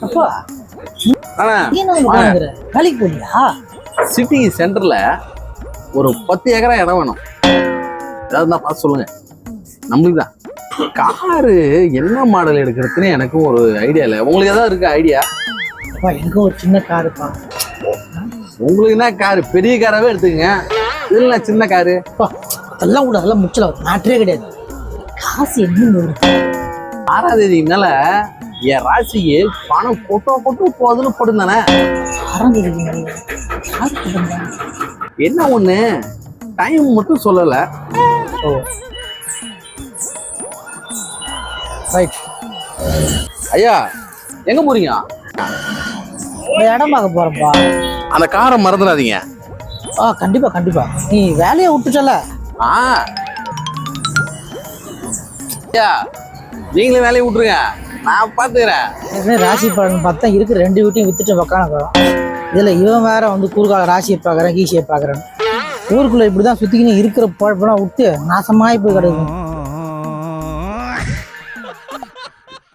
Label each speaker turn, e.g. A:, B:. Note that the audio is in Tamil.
A: அப்பா
B: ஆனா
A: வேலைக்கு போறியா?
B: சிட்டி சென்டர்ல ஒரு 10 ஏக்கரா இடம் வேணும். ஏதாவது தான் பார்த்து சொல்லுங்க. நம்மளுக்கு தான் காரு என்ன மாடல் எடுக்கிறதுன்னு எனக்கு ஒரு ஐடியா இல்லை. உங்களுக்கு ஏதாவது இருக்கு ஐடியா?
A: அப்பா எனக்கும் ஒரு சின்ன காருப்பா.
B: உங்களுக்கு என்ன காரு? பெரிய காராவே எடுத்துக்கங்க. இல்லை சின்ன காரு
A: அதெல்லாம் கூட அதெல்லாம் முச்சல மேட்டரே கிடையாது. காசு என்ன
B: 6ஆம் தேதி மேல என் ராசிக்கு பணம் கொட்டோ போகுதுன்னு போட்டுருந்தானே.
A: 6ஆம் தேதி
B: என்ன ஒண்ணு டைம் மட்டும் சொல்லல.
A: ஓ ரைட்.
B: ஐயா எங்க போறீங்க?
A: இடம் பார்க்க போறப்பா.
B: அந்த காரை மறந்துடாதீங்க.
A: கண்டிப்பா கண்டிப்பா. நீ வேலையை விட்டுச்சல.
B: ஐயா நீங்களே வேலையை விட்டுருங்க, நான் பாத்துக்கிறேன்.
A: ராசி பலன் பார்த்தா இருக்கு 2 வீட்டையும் வித்துட்டு உக்காந்துக்கிறோம். இதுல இவன் வேற வந்து கூறுகால ராசியை பாக்குறேன் கீசியை பாக்குறேன். ஊருக்குள்ள இப்படிதான் சுத்திக்கின்னு இருக்கிற பழப்பெல்லாம் விட்டு நாசமாயி போய் கிடக்கும்.